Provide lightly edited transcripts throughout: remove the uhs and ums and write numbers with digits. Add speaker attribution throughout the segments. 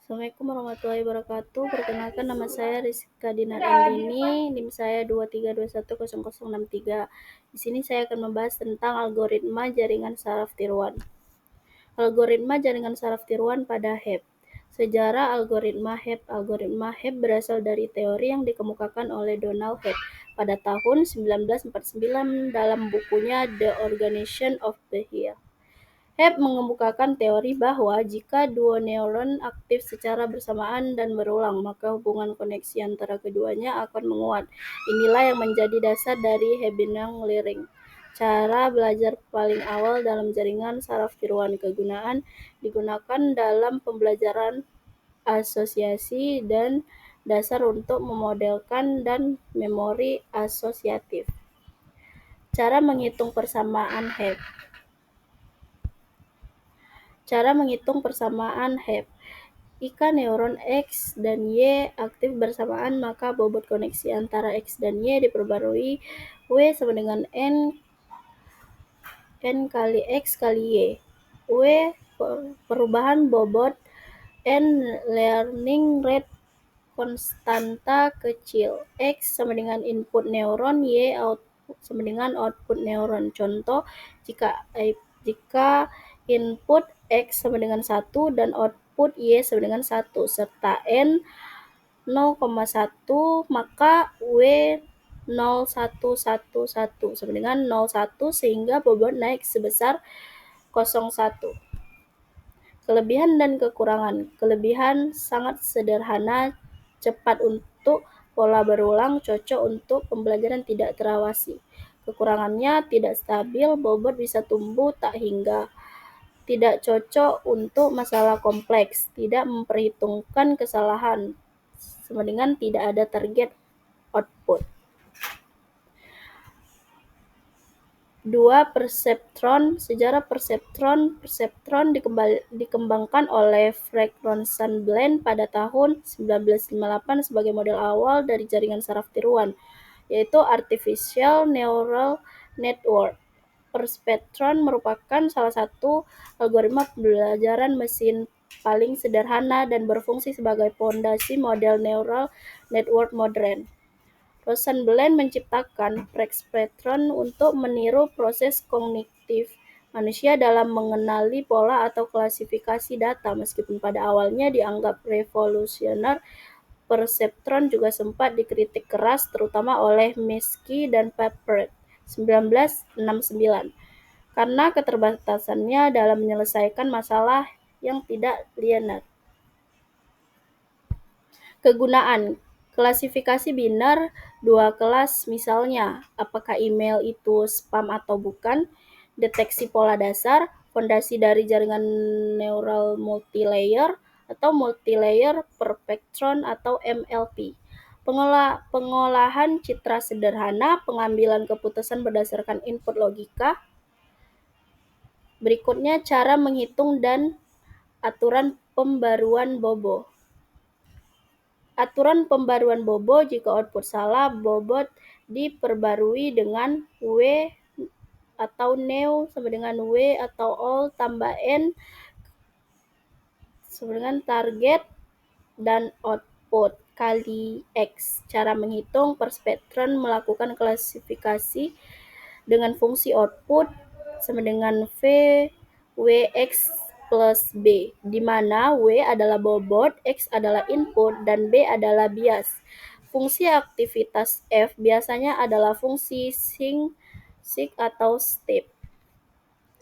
Speaker 1: Assalamualaikum warahmatullahi wabarakatuh. Perkenalkan, nama saya Rizka Dinar Andini, NIM saya 23210063. Di sini saya akan membahas tentang algoritma jaringan saraf tiruan. Algoritma jaringan saraf tiruan pada Hebb. Sejarah algoritma Hebb. Algoritma Hebb berasal dari teori yang dikemukakan oleh Donald Hebb pada tahun 1949 dalam bukunya The Organization of Behavior. Hebb mengemukakan teori bahwa jika dua neuron aktif secara bersamaan dan berulang, maka hubungan koneksi antara keduanya akan menguat. Inilah yang menjadi dasar dari Hebbian Learning. Cara belajar paling awal dalam jaringan saraf tiruan. Kegunaan digunakan dalam pembelajaran asosiasi dan dasar untuk memodelkan dan memori asosiatif. Cara menghitung persamaan Hebb. Cara menghitung persamaan Hebb. Jika neuron X dan Y aktif bersamaan, maka bobot koneksi antara X dan Y diperbarui W sama dengan N kali X kali Y. W perubahan bobot, N learning rate konstanta kecil. X sama dengan input neuron, Y sama dengan output neuron. Contoh, jika input X sama dengan 1 dan output Y sama dengan 1 serta N 0,1, maka W 0,111 sama dengan 0,1 sehingga bobot naik sebesar 0,1. Kelebihan dan kekurangan. Kelebihan sangat sederhana, cepat untuk pola berulang, cocok untuk pembelajaran tidak terawasi. Kekurangannya tidak stabil, bobot bisa tumbuh tak hingga. Tidak cocok untuk masalah kompleks, tidak memperhitungkan kesalahan, sama dengan tidak ada target output. 2. Perseptron. Sejarah perseptron dikembangkan oleh Frank Rosenblatt pada tahun 1958 sebagai model awal dari jaringan saraf tiruan, yaitu Artificial Neural Network. Perseptron merupakan salah satu algoritma pembelajaran mesin paling sederhana dan berfungsi sebagai fondasi model neural network modern. Rosenblatt menciptakan perseptron untuk meniru proses kognitif manusia dalam mengenali pola atau klasifikasi data. Meskipun pada awalnya dianggap revolusioner, perseptron juga sempat dikritik keras terutama oleh Minsky dan Papert 1969 karena keterbatasannya dalam menyelesaikan masalah yang tidak linear. Kegunaan klasifikasi biner dua kelas, misalnya apakah email itu spam atau bukan, deteksi pola dasar, fondasi dari jaringan neural multilayer atau multilayer perseptron atau MLP. Pengolahan citra sederhana, pengambilan keputusan berdasarkan input logika. Berikutnya cara menghitung dan aturan pembaruan bobo. Aturan pembaruan bobo, jika output salah, bobot diperbarui dengan W atau neu sama dengan W atau all tambah N sama dengan target dan output kali X. Cara menghitung perseptron melakukan klasifikasi dengan fungsi output sama dengan V Wx plus B, di mana W adalah bobot, X adalah input, dan B adalah bias. Fungsi aktivitas F biasanya adalah fungsi sink atau step.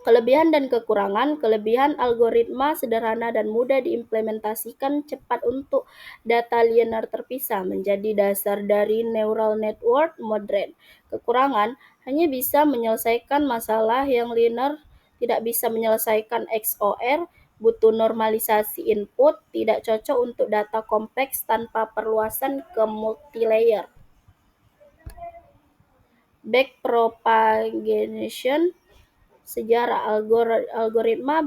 Speaker 1: Kelebihan dan kekurangan. Kelebihan, algoritma sederhana dan mudah diimplementasikan, cepat untuk data linear terpisah, menjadi dasar dari neural network modern. Kekurangan, hanya bisa menyelesaikan masalah yang linear, tidak bisa menyelesaikan XOR, butuh normalisasi input, tidak cocok untuk data kompleks tanpa perluasan ke multilayer. Backpropagation. Sejarah algoritma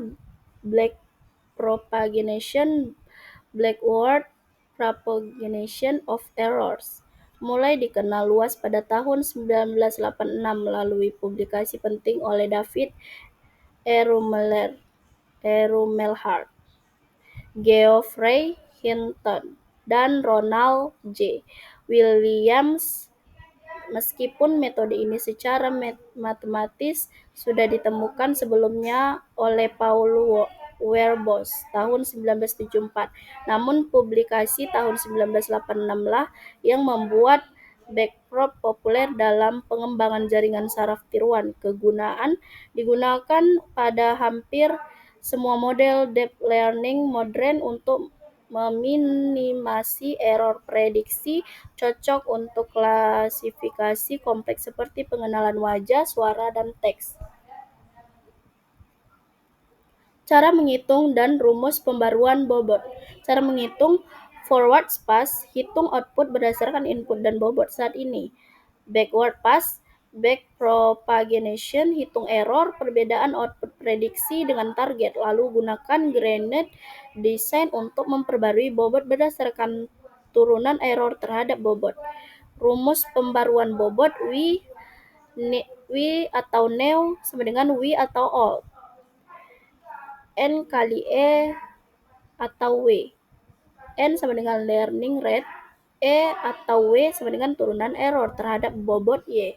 Speaker 1: backpropagation, backward propagation of errors, mulai dikenal luas pada tahun 1986 melalui publikasi penting oleh David Erumelhart, Geoffrey Hinton, dan Ronald J. Williams. Meskipun metode ini secara matematis sudah ditemukan sebelumnya oleh Paul Werbos tahun 1974, namun publikasi tahun 1986 lah yang membuat backprop populer dalam pengembangan jaringan saraf tiruan. Digunakan pada hampir semua model deep learning modern untuk meminimasi error prediksi, cocok untuk klasifikasi kompleks seperti pengenalan wajah, suara, dan teks. Cara menghitung dan rumus pembaruan bobot. Cara menghitung forward pass, hitung output berdasarkan input dan bobot saat ini. Backward pass, backpropagation, hitung error, perbedaan output prediksi dengan target, lalu gunakan gradient design untuk memperbarui bobot berdasarkan turunan error terhadap bobot. Rumus pembaruan bobot W atau new sama dengan W atau all. N kali E atau W. N sama dengan learning rate, E atau W sama dengan turunan error terhadap bobot Y.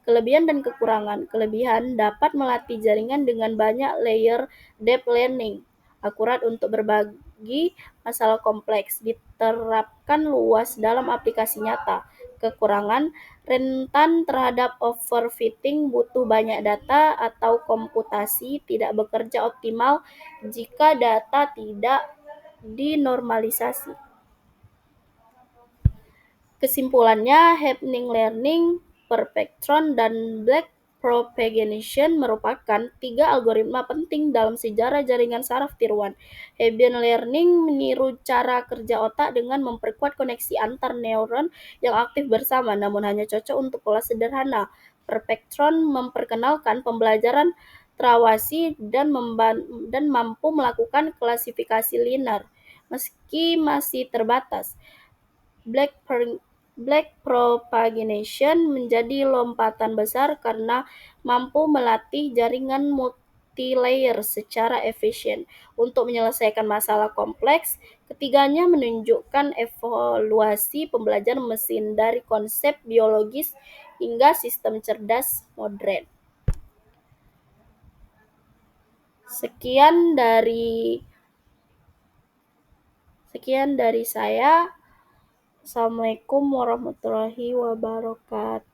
Speaker 1: Kelebihan dan kekurangan. Kelebihan dapat melatih jaringan dengan banyak layer deep learning, akurat untuk berbagi masalah kompleks, diterapkan luas dalam aplikasi nyata. Kekurangan, rentan terhadap overfitting, butuh banyak data atau komputasi, tidak bekerja optimal jika data tidak dinormalisasi. Kesimpulannya, happening learning, perpetron, dan backpropagation merupakan 3 algoritma penting dalam sejarah jaringan saraf tiruan. Happening learning meniru cara kerja otak dengan memperkuat koneksi antar neuron yang aktif bersama, namun hanya cocok untuk pola sederhana. Perpetron memperkenalkan pembelajaran terawasi dan mampu melakukan klasifikasi linear, meski masih terbatas. Backpropagation menjadi lompatan besar karena mampu melatih jaringan multilayer secara efisien untuk menyelesaikan masalah kompleks. Ketiganya menunjukkan evaluasi pembelajaran mesin dari konsep biologis hingga sistem cerdas modern. Sekian dari saya. Assalamualaikum warahmatullahi wabarakatuh.